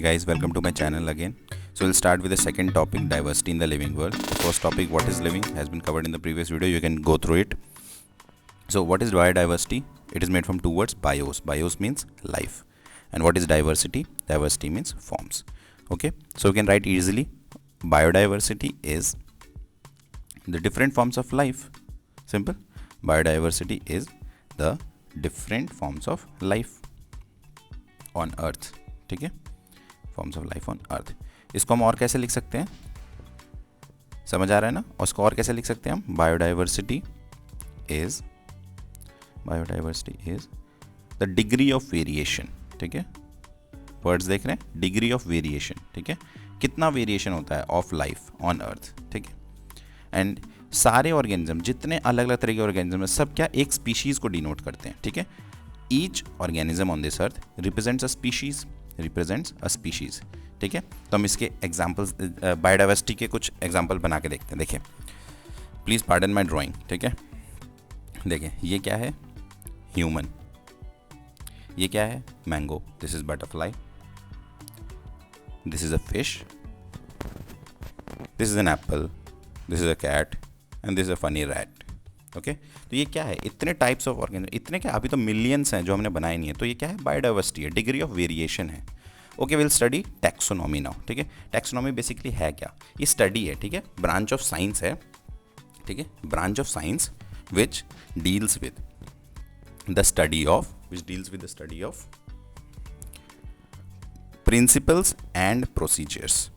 guys, welcome to my channel again. So we'll start with the second topic, diversity in the living world. The first topic, what is living, has been covered in the previous video. You can go through it. So what is biodiversity? It is made from two words, bios. Bios means life. And what is diversity? Diversity means forms. Okay, so you can write easily. Biodiversity is the different forms of life. Simple. Biodiversity is the different forms of life on earth. ठीक है, forms of life on अर्थ. इसको हम और कैसे लिख सकते हैं, समझ आ रहा है ना? और इसको और कैसे लिख सकते हैं हम? Biodiversity is the degree of variation. ठीक है, वर्ड्स देख रहे हैं, डिग्री ऑफ वेरिएशन. ठीक है, कितना वेरिएशन होता है ऑफ लाइफ ऑन अर्थ. ठीक है, एंड सारे ऑर्गेनिज्म, जितने अलग अलग तरह के ऑर्गेनिज्म है, सब क्या एक स्पीशीज को डिनोट करते हैं. ठीक है, each organism on this earth represents a species. ठीक है, तो हम इसके एग्जांपल्स, बायोडाइवर्सिटी के कुछ एग्जांपल बना के देखते हैं. देखिए, प्लीज़ पार्डन माय ड्राइंग. ठीक है, देखिए ये क्या है, ह्यूमन. ये क्या है, mango. This is butterfly. This is a fish. This is an apple. This is a cat and this is a funny rat. Okay, तो ये क्या है, इतने टाइप्स ऑफ ऑर्गेनिज्म, इतने क्या, अभी तो मिलियंस हैं जो हमने बनाए नहीं है. तो ये क्या है, बायोडाइवर्सिटी है, डिग्री ऑफ वेरिएशन है. Okay, will study taxonomy now. ठीक है, टैक्सोनॉमी बेसिकली है क्या, ये स्टडी है. ठीक है, ब्रांच ऑफ साइंस है. ठीक है, branch of science which deals with the study of principles and procedures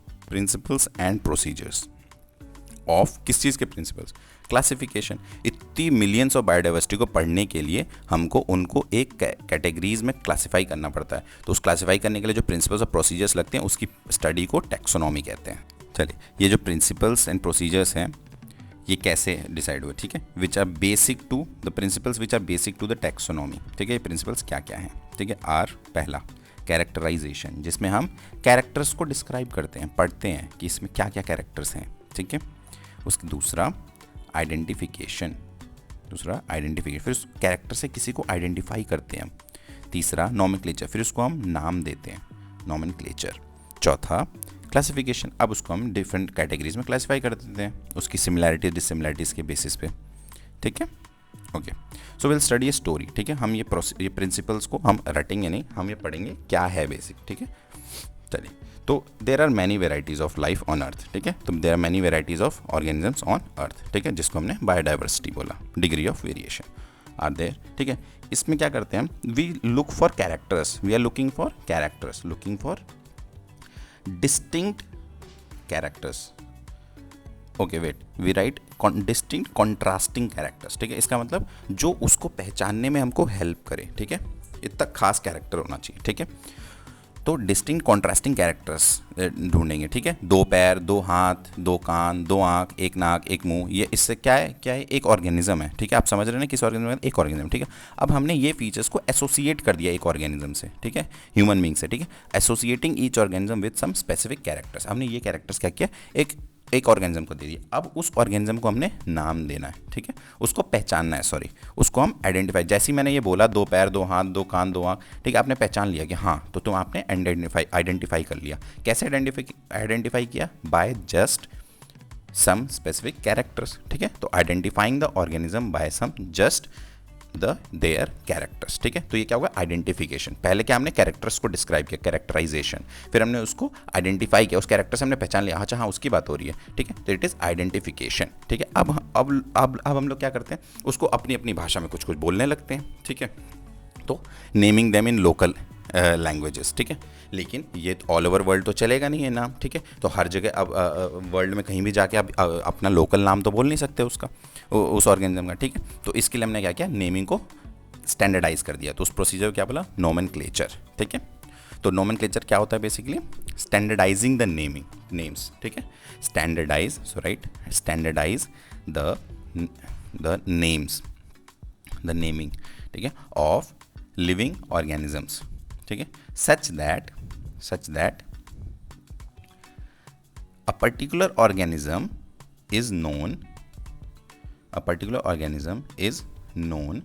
of किस चीज़ के प्रिंसिपल्स, क्लासिफिकेशन. इतनी मिलियंस ऑफ बायोडाइवर्सिटी को पढ़ने के लिए हमको उनको एक कैटेगरीज में क्लासिफाई करना पड़ता है. तो उस क्लासिफाई करने के लिए जो प्रिंसिपल्स और प्रोसीजर्स लगते हैं, उसकी स्टडी को टैक्सोनॉमी कहते हैं. चलिए, ये जो प्रिंसिपल्स एंड प्रोसीजर्स हैं, ये कैसे डिसाइड हुए. ठीक है, which are basic to the principles which are basic to the taxonomy. ठीक है, ये प्रिंसिपल्स क्या क्या हैं. ठीक है, आर पहला कैरेक्टराइजेशन, जिसमें हम कैरेक्टर्स को डिस्क्राइब करते हैं, पढ़ते हैं कि इसमें क्या क्या कैरेक्टर्स हैं. ठीक है, उसके दूसरा आइडेंटिफिकेशन, फिर उस कैरेक्टर से किसी को आइडेंटिफाई करते हैं हम. तीसरा नॉमेनक्लेचर, फिर उसको हम नाम देते हैं, नॉमेनक्लेचर. चौथा क्लासिफिकेशन, अब उसको हम डिफरेंट कैटेगरीज में क्लासिफाई कर देते हैं उसकी सिमिलैरिटीज डिसिमिलैरिटीज के बेसिस पे. ठीक है, okay. So will study a story. ठीक है, हम ये प्रिंसिपल्स को हम रटेंगे नहीं, हम ये पढ़ेंगे क्या है बेसिक. ठीक है, चलिए. तो there are many varieties of life on earth. ठीक है, तो there are many varieties of organisms on earth. ठीक है, जिसको हमने बायोडाइवर्सिटी बोला, degree of variation are there. ठीक है, इसमें क्या करते हैं हम, we look for characters, we are looking for distinct characters. Okay, wait, we write distinct contrasting characters. ठीक है, इसका मतलब जो उसको पहचानने में हमको हेल्प करे. ठीक है, इतना खास कैरेक्टर होना चाहिए. ठीक है, तो डिस्टिंक्ट कॉन्ट्रास्टिंग कैरेक्टर्स ढूंढेंगे. ठीक है, दो पैर, दो हाथ, दो कान, दो आँख, एक नाक, एक मुंह. ये इससे क्या है, एक ऑर्गेनिज्म है. ठीक है, आप समझ रहे हैं ना, किस ऑर्गेनिज्म है, एक ऑर्गेनिज्म. ठीक है, अब हमने ये फीचर्स को एसोसिएट कर दिया एक ऑर्गेनिज्म से. ठीक है, ह्यूमन बीइंग से. ठीक है, associating each organism with some specific characters. हमने ये कैरेक्टर्स क्या किया, एक ऑर्गेनिज्म को दे दिया. अब उस ऑर्गेनिज्म को हमने नाम देना है. ठीक है, उसको पहचानना है, उसको हम आइडेंटिफाई. जैसे ही मैंने ये बोला, दो पैर, दो हाथ, दो कान, दो आँख. ठीक है, आपने पहचान लिया कि हाँ, तो तुम आपने आइडेंटिफाई कर लिया. कैसे आइडेंटिफाई किया, by just some specific characters. ठीक है, तो identifying the organism by some just their characters. ठीक है, तो ये क्या होगा, आइडेंटिफिकेशन. पहले क्या, हमने कैरेक्टर्स को डिस्क्राइब किया, कैरेक्टराइजेशन. फिर हमने उसको आइडेंटिफाई किया, उस कैरेक्टर से हमने पहचान लिया, अच्छा हाँ, उसकी बात हो रही है. ठीक है, तो इट इज़ आइडेंटिफिकेशन. ठीक है, अब हम लोग क्या करते हैं, उसको अपनी अपनी भाषा में कुछ बोलने लगते हैं. ठीक है, तो naming them in local languages. ठीक है, लेकिन ये ऑल ओवर वर्ल्ड तो चलेगा नहीं ये नाम. ठीक है, तो हर जगह अब वर्ल्ड में कहीं भी जाके आप अपना लोकल नाम तो बोल नहीं सकते उसका, उस ऑर्गेनिज्म का. ठीक है, तो इसके लिए हमने क्या किया, नेमिंग को स्टैंडर्डाइज कर दिया. तो उस प्रोसीजर को क्या बोला, नोमेनक्लेचर. ठीक है, तो नोमेनक्लेचर क्या होता है, बेसिकली स्टैंडर्डाइजिंग द नेम्स. ठीक है, standardise the names, the naming. ठीक है, ऑफ लिविंग ऑर्गेनिजम्स. ठीक है, such that a particular organism is known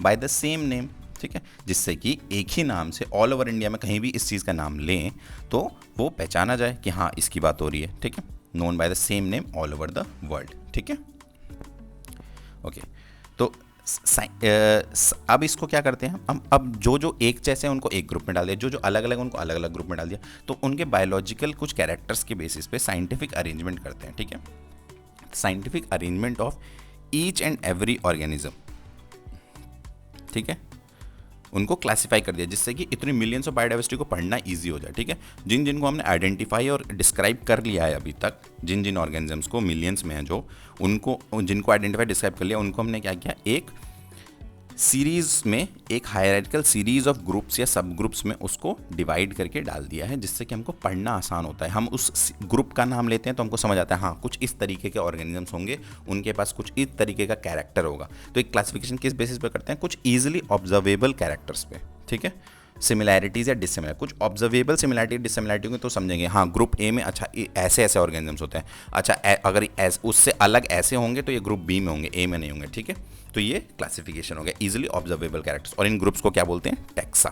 by the same name. ठीक है, जिससे कि एक ही नाम से ऑल ओवर इंडिया में कहीं भी इस चीज़ का नाम लें तो वो पहचाना जाए कि हाँ इसकी बात हो रही है, ठीक है, known by the same name all over the world, ठीक है। ओके, तो अब इसको क्या करते हैं हम, अब जो जो एक जैसे हैं उनको एक ग्रुप में डाल दिया, जो जो अलग अलग उनको अलग अलग ग्रुप में डाल दिया, तो उनके बायोलॉजिकल कुछ कैरेक्टर्स के बेसिस पे साइंटिफिक अरेंजमेंट करते हैं, ठीक है, scientific arrangement of each and every organism, ठीक है, उनको क्लासिफाई कर दिया जिससे कि इतनी मिलियंस ऑफ बायोडाइवर्सिटी को पढ़ना इजी हो जाए, ठीक है। जिन जिनको हमने आइडेंटिफाई और डिस्क्राइब कर लिया है अभी तक, जिन जिन ऑर्गेनिजम्स को मिलियंस में है जो, उनको जिनको आइडेंटिफाई डिस्क्राइब कर लिया, उनको हमने क्या किया, एक सीरीज़ में एक हायरार्किकल सीरीज़ ऑफ ग्रुप्स या सब ग्रुप्स में उसको डिवाइड करके डाल दिया है, जिससे कि हमको पढ़ना आसान होता है। हम उस ग्रुप का नाम लेते हैं तो हमको समझ आता है हाँ कुछ इस तरीके के ऑर्गेनिजम्स होंगे, उनके पास कुछ इस तरीके का कैरेक्टर होगा। तो एक क्लासिफिकेशन किस बेसिस पे करते हैं, कुछ ईजिली ऑब्जर्वेबल कैरेक्टर्स पे, ठीक है, सिमिलैरिटीज़ या डिसमिलर, कुछ ऑब्जर्वेबल सिमिलैरिटी डिसमिलैरिटी होंगे तो समझेंगे हाँ ग्रुप ए में अच्छा ऐसे ऐसे ऑर्गेनिजम्स होते हैं, अच्छा अगर उससे अलग ऐसे होंगे तो ये ग्रुप बी में होंगे, ए में नहीं होंगे, ठीक है। तो ये क्लासिफिकेशन हो गया इजीली ऑब्जर्वेबल कैरेक्टर्स, और इन ग्रुप्स को क्या बोलते हैं, टैक्सा,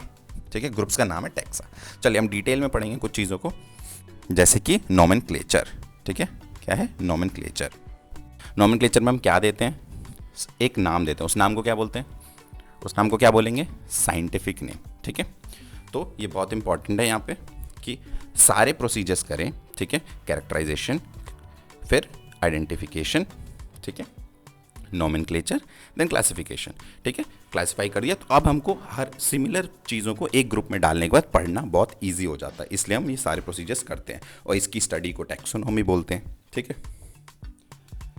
ठीक है, ग्रुप्स का नाम है टैक्सा। चलिए हम डिटेल में पढ़ेंगे कुछ चीज़ों को, जैसे कि नोमेनक्लेचर, ठीक है, क्या है नोमेनक्लेचर। नोमेनक्लेचर में हम क्या देते हैं, एक नाम देते हैं, उस नाम को क्या बोलते हैं, उस नाम को क्या बोलेंगे, साइंटिफिक नेम, ठीक है। तो ये बहुत इंपॉर्टेंट है यहाँ पे कि सारे प्रोसीजर्स करें, ठीक है, कैरेक्टराइजेशन, फिर आइडेंटिफिकेशन, ठीक है, नोमेनक्लेचर, देन क्लासिफिकेशन, ठीक है, क्लासिफाई कर दिया तो अब हमको हर सिमिलर चीज़ों को एक ग्रुप में डालने के बाद पढ़ना बहुत इजी हो जाता है, इसलिए हम ये सारे प्रोसीजर्स करते हैं और इसकी स्टडी को टैक्सोनॉमी बोलते हैं, ठीक है।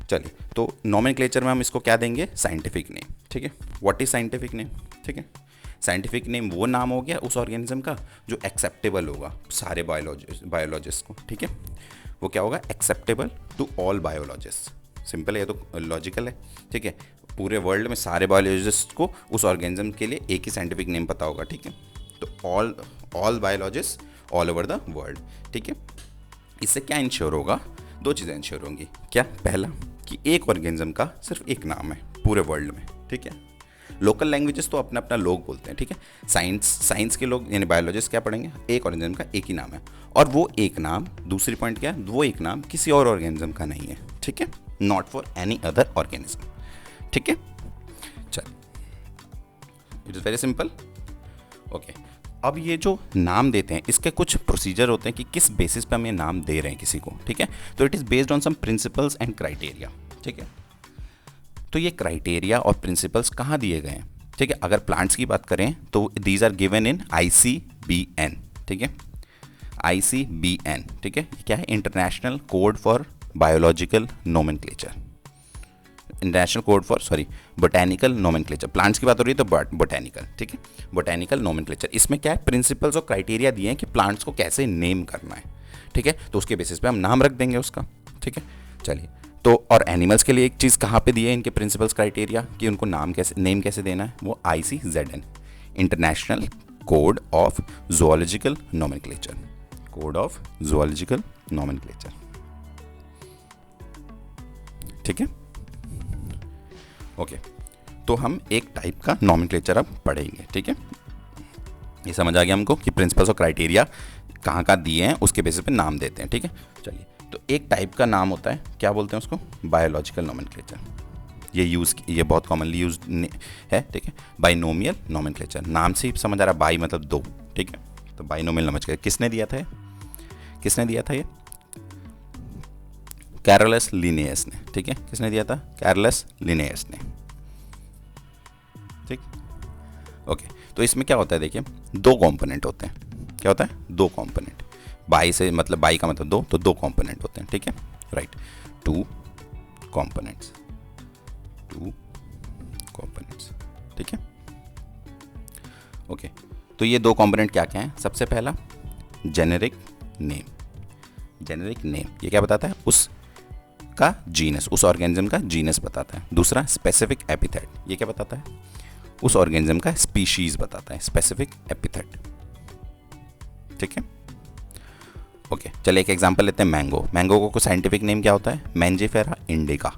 चलिए, तो नोमेनक्लेचर में हम इसको क्या देंगे, साइंटिफिक नेम, ठीक है। व्हाट इज साइंटिफिक नेम, ठीक है, साइंटिफिक नेम वो नाम हो गया उस ऑर्गेनिज्म का जो एक्सेप्टेबल होगा सारे बायोलॉजिस्ट को, ठीक है, वो क्या होगा, acceptable to all biologist, simple है, ये तो लॉजिकल है, ठीक है, पूरे वर्ल्ड में सारे बायोलॉजिस्ट को उस ऑर्गेनिज्म के लिए एक ही साइंटिफिक नेम पता होगा, ठीक है, तो all biologist all over the world, ठीक है। इससे क्या इंश्योर होगा, दो चीज़ें इंश्योर होंगी, क्या, पहला कि एक ऑर्गेनिज्म का सिर्फ एक नाम है पूरे वर्ल्ड में, ठीक है, लोकल लैंग्वेजेस तो अपना अपना लोग बोलते हैं, ठीक है, साइंस के लोग यानी बायोलॉजिस्ट क्या पढ़ेंगे, एक ऑर्गेनिज्म का एक ही नाम है, और वो एक नाम, दूसरी पॉइंट क्या है, वो एक नाम किसी और ऑर्गेनिज्म का नहीं है, ठीक है, not for any other organism, ठीक है। चल, it is very simple. Okay, अब ये जो नाम देते हैं इसके कुछ प्रोसीजर होते हैं कि किस बेसिस पे हम ये नाम दे रहे हैं किसी को, ठीक है, तो it is based on some principles and criteria, ठीक है। तो ये क्राइटेरिया और प्रिंसिपल्स कहाँ दिए गए हैं, ठीक है, अगर प्लांट्स की बात करें तो these are given in ICBN, ठीक है, ICBN, ठीक है, क्या है, international code for biological nomenclature, international code for botanical nomenclature, plants की बात हो रही है तो बोटेनिकल, ठीक है, बोटेनिकल नोमेनक्लेचर, इसमें क्या है, प्रिंसिपल्स और क्राइटेरिया दिए हैं कि प्लांट्स को कैसे नेम करना है, ठीक है, तो उसके बेसिस पे हम नाम रख देंगे उसका, ठीक है। चलिए, तो और एनिमल्स के लिए एक चीज़ कहाँ पे दी है इनके प्रिंसिपल्स क्राइटेरिया कि उनको नेम कैसे देना है, वो ICZN, international code of zoological nomenclature, code of zoological nomenclature, ठीक है। ओके, तो हम एक टाइप का नोमेनक्लेचर अब पढ़ेंगे, ठीक है, ये समझ आ गया हमको कि प्रिंसिपल्स और क्राइटेरिया कहाँ कहाँ दिए हैं उसके बेसिस पे नाम देते हैं, ठीक है। चलिए, तो एक टाइप का नाम होता है, क्या बोलते हैं उसको, बायोलॉजिकल नोमेनक्लेचर, ये बहुत कॉमनली यूज है, ठीक है, बाइनोमियल नोमेनक्लेचर, नाम से ही समझ आ रहा, बाई मतलब दो, ठीक है, तो बाइनोमियल नोमेनक्लेचर किसने दिया था ये, कैरोलस लिनेयस ने, ठीक है, किसने दिया था, कैरोलस लिनेयस ने, ठीक। ओके, तो इसमें क्या होता है, देखिए दो कंपोनेंट होते हैं, क्या होता है, दो कंपोनेंट, बाई से मतलब बाई का मतलब दो, तो दो कंपोनेंट होते हैं, ठीक है, राइट, टू कंपोनेंट्स, ठीक है। ओके, तो ये दो कंपोनेंट क्या क्या हैं, सबसे पहला जेनेरिक नेम, ये क्या बताता है, उसका जीनस, उस ऑर्गेनिज्म का जीनस बताता है। दूसरा स्पेसिफिक एपिथेट, ये क्या बताता है, उस ऑर्गेनिज्म का स्पीशीज बताता है, स्पेसिफिक एपिथेट, ठीक है। ओके, चलिए एक एग्जांपल लेते हैं, मैंगो को साइंटिफिक नेम क्या होता है, मैंजिफेरा इंडिका,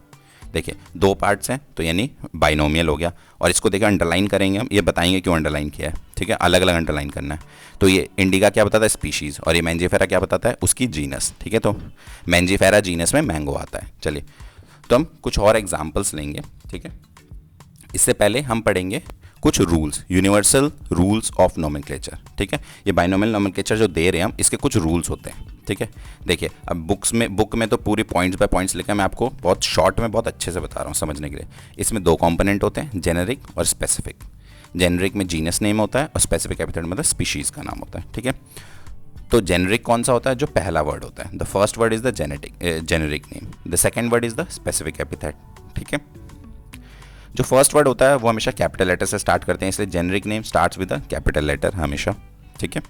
देखिए 2 पार्ट्स हैं तो यानी बाइनोमियल हो गया। और इसको देखिए अंडरलाइन करेंगे हम, ये बताएंगे क्यों अंडरलाइन किया है, ठीक है, अलग अलग अंडरलाइन करना है। तो ये इंडिका क्या बताता है, स्पीशीज़, और ये मैंजीफेरा क्या बताता है, उसकी जीनस, ठीक है। तो मैंजीफेरा जीनस में मैंगो आता है। चलिए तो हम कुछ और एग्जाम्पल्स लेंगे, ठीक है। इससे पहले हम पढ़ेंगे कुछ rules, universal rules of nomenclature, ठीक है। ये बाइनोमियल नोमेनक्लेचर जो दे रहे हैं हम, इसके कुछ रूल्स होते हैं, ठीक है। देखिए अब बुक में तो पूरी पॉइंट्स बाय पॉइंट्स लिखा है, मैं आपको बहुत शॉर्ट में बहुत अच्छे से बता रहा हूँ समझने के लिए। इसमें 2 कंपोनेंट होते हैं, जेनेरिक और स्पेसिफिक। जेनेरिक में जीनस नेम होता है और स्पेसिफिक एपिथेट मतलब स्पीशीज़ का नाम होता है, ठीक है। तो जेनेरिक कौन सा होता है, जो पहला वर्ड होता है, the first word is the generic name, the second word is the specific epithet, ठीक है। जो फर्स्ट वर्ड होता है वो हमेशा कैपिटल लेटर से स्टार्ट करते हैं, इसलिए generic name starts with a capital letter हमेशा, ठीक है।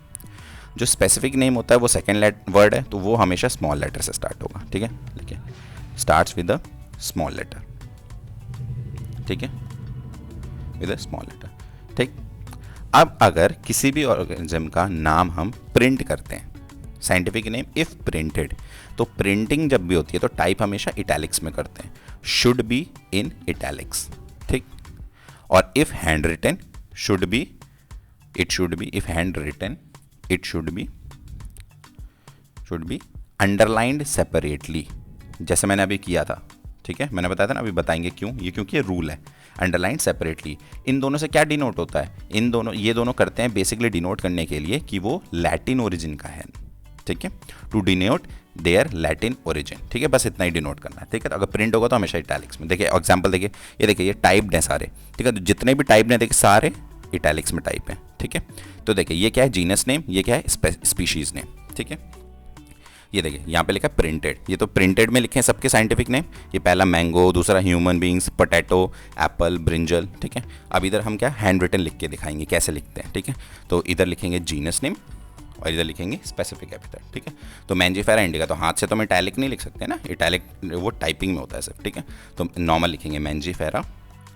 जो स्पेसिफिक नेम होता है वो सेकेंड वर्ड है, तो वो हमेशा स्मॉल लेटर से स्टार्ट होगा, ठीक है। देखिए starts with a small letter, ठीक है, विद अ स्मॉल लेटर, ठीक। अब अगर किसी भी ऑर्गेनिज्म का नाम हम प्रिंट करते हैं, साइंटिफिक नेम इफ प्रिंटेड, तो प्रिंटिंग जब भी होती है तो टाइप हमेशा इटैलिक्स में करते हैं, शुड बी इन इटैलिक्स, ठीक। और if hand written should be, it should be, if hand written it should be underlined separately, जैसे मैंने अभी किया था, ठीक है। मैंने बताया था ना, अभी बताएंगे क्यों, ये क्योंकि ये रूल है, अंडरलाइंड सेपरेटली। इन दोनों से क्या डिनोट होता है, ये दोनों करते हैं बेसिकली डिनोट करने के लिए कि वो लैटिन ओरिजिन का है, ठीक है, to denote their Latin origin, ठीक है, बस इतना ही डिनोट करना है, ठीक है। तो अगर प्रिंट होगा तो हमेशा इटैलिक्स में। देखिए एग्जांपल देखिए, ये देखिए ये टाइप्ड हैं सारे, ठीक है, तो जितने भी टाइप्ड हैं देखिए सारे इटैलिक्स में टाइप हैं, ठीक है। तो देखिए ये क्या है, जीनस नेम, ये क्या है, स्पीशीज़ नेम, ठीक है। ये देखिए यहाँ पे लिखा है प्रिंटेड, ये तो प्रिंटेड में लिखे हैं सबके साइंटिफिक नेम, ये पहला मैंगो, दूसरा human beings, potato, Apple, brinjal, ठीक है। अब इधर हम क्या हैंड रिटन लिख के दिखाएंगे कैसे लिखते हैं, ठीक है। तो इधर लिखेंगे जीनस नेम और इधर लिखेंगे स्पेसिफिक एपिथेट, ठीक है। तो मैंजीफेरा इंडिका, तो हाथ से तो हम इटैलिक नहीं लिख सकते ना, इटैलिक वो टाइपिंग में होता है सिर्फ, ठीक है। तो नॉर्मल लिखेंगे मैंजीफेरा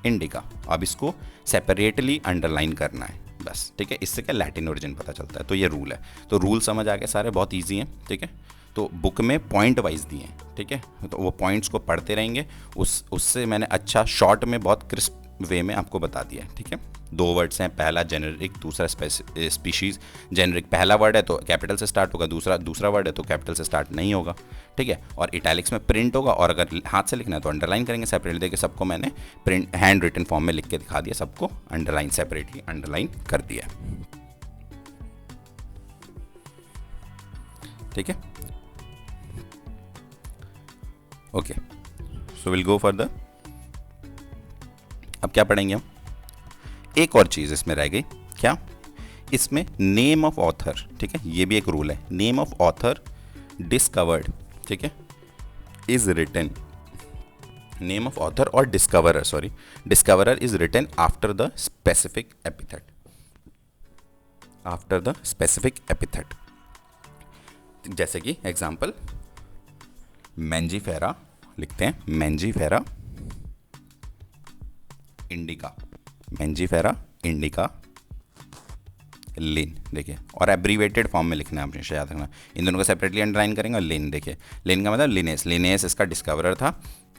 इंडिका, अब इसको सेपरेटली अंडरलाइन करना है बस, ठीक है। इससे क्या लैटिन ओरिजिन पता चलता है। तो ये रूल है, तो रूल समझ आ गए सारे, बहुत ईजी हैं, ठीक है। तो बुक में पॉइंट वाइज दिए हैं, ठीक है, तो वो पॉइंट्स को पढ़ते रहेंगे, उससे मैंने अच्छा शॉर्ट में बहुत क्रिस्प वे में आपको बता दिया है, ठीक है। 2 वर्ड्स हैं, पहला जेनेरिक, दूसरा स्पीशीज़। जेनेरिक पहला वर्ड है तो कैपिटल से स्टार्ट होगा, दूसरा वर्ड है तो कैपिटल से स्टार्ट नहीं होगा, ठीक है। और इटैलिक्स में प्रिंट होगा, और अगर हाथ से लिखना है तो अंडरलाइन करेंगे सेपरेटली। देखिए सबको मैंने प्रिंट हैंड रिटन फॉर्म में लिख के दिखा दिया, सबको अंडरलाइन सेपरेटली अंडरलाइन कर दिया, ठीक है। Okay, so will go for the, अब क्या पढ़ेंगे हम, एक और चीज़ इसमें रह गई, क्या, इसमें नेम ऑफ ऑथर, ठीक है, ये भी एक रूल है, नेम ऑफ ऑथर डिस्कवर्ड, ठीक है, is written, name of author और discoverer is written after the specific epithet, after the specific epithet. जैसे कि एग्जाम्पल मैंजीफेरा लिखते हैं, mangifera indica, mangifera indica Linn, देखिए, और एब्रीवेटेड फॉर्म में लिखना है, हमेशा याद रखना, इन दोनों को सेपरेटली अंडरलाइन करेंगे। और लिन, देखिए लिन का मतलब लिनेस इसका डिस्कवरर था,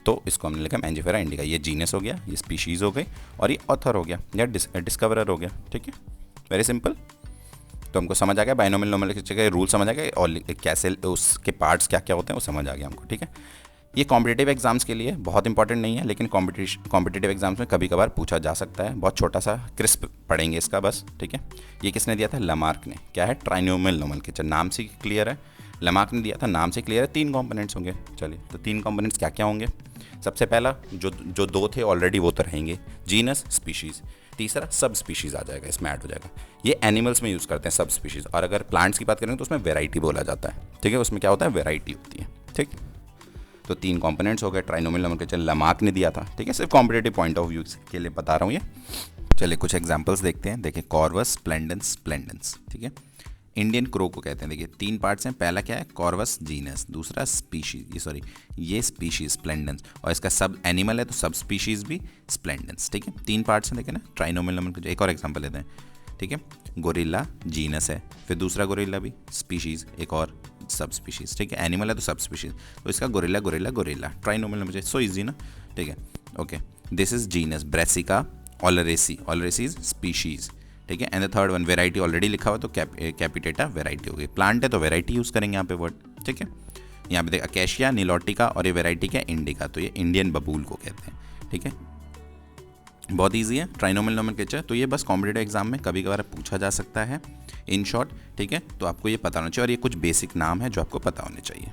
तो इसको हमने लिखा मैंजीफेरा इंडिका, ये जीनस हो गया, ये स्पीशीज़ हो गई, और ये ऑथर हो गया या डिस्कवरर हो गया, ठीक है, वेरी सिंपल। तो हमको समझ आ गया बाइनोमियल नोमेनक्लेचर के रूल समझ आ गए, और कैसे उसके पार्ट्स क्या क्या होते हैं वो समझ आ गया हमको, ठीक है। ये कॉम्पिटिटिव एग्जाम्स के लिए बहुत इंपॉर्टेंट नहीं है, लेकिन कॉम्पिटिटिव एग्जाम्स में कभी कभार पूछा जा सकता है, बहुत छोटा सा क्रिस्प पढ़ेंगे इसका बस, ठीक है। ये किसने दिया था, लमार्क ने, क्या है, ट्राइनोमियल नोमेनक्लेचर, नाम से क्लियर है, लमार्क ने दिया था, नाम से क्लियर है, 3 कॉम्पोनेंट्स होंगे। चलिए तो 3 कॉम्पोनेंट्स क्या क्या होंगे, सबसे पहला जो 2 थे ऑलरेडी वो तो रहेंगे, जीनस, स्पीशीज़, तीसरा सब स्पीशीज़ आ जाएगा, इसमें ऐड हो जाएगा, ये एनिमल्स में यूज़ करते हैं सब स्पीशीज़, और अगर प्लांट्स की बात करें तो उसमें वेराइटी बोला जाता है, ठीक है, उसमें क्या होता है, वेराइटी होती है, ठीक। तो 3 कंपोनेंट्स हो गए, ट्राइनोमियल नोमेनक्लेचर लमार्क ने दिया था, ठीक है, सिर्फ कॉम्पिटिटिव पॉइंट ऑफ व्यू के लिए बता रहा हूँ ये। चलिए कुछ एग्जांपल्स देखते हैं, देखिए कॉर्वस, स्प्लेंडेंस, ठीक है, इंडियन क्रो को कहते हैं। देखिए 3 पार्ट्स हैं, पहला क्या है, कॉर्वस जीनस, दूसरा स्पीशीज, ये स्पीशीज स्प्लेंडेंस, और इसका सब एनिमल है तो सब स्पीशीज भी स्प्लेंडेंस, ठीक है, 3 पार्ट्स हैं, देखिए ना, ट्राइनोमियल नोमेनक्लेचर। एक और एग्जांपल लेते हैं, ठीक है। गोरिल्ला जीनस है, फिर दूसरा गोरिल्ला भी स्पीशीज़, एक और सब स्पीशीज़, ठीक है। एनिमल है तो सब स्पीशीज़, तो इसका गोरिल्ला गोरिल्ला गोरिल्ला ट्राइनोमियल मुझे सो इजी ना, ठीक है। Okay, this is genus brassica oleracea, oleracea is species, ठीक है। And the third one variety already लिखा हुआ तो कैपिटेटा वेराइटी हो गई। प्लांट है तो वेराइटी यूज़ करेंगे यहाँ पे वर्ड, ठीक है। यहाँ पे देख अकेशिया निलोटिका और ये वेराइटी क्या इंडिका, तो ये इंडियन बबूल को कहते हैं, ठीक है। बहुत ईजी है ट्राइनोमियल नोमेनक्लेचर, तो ये बस कॉम्पिटेटिव एग्जाम में कभी कभार पूछा जा सकता है इन शॉर्ट, ठीक है। तो आपको ये पता होना चाहिए और ये कुछ बेसिक नाम है जो आपको पता होने चाहिए।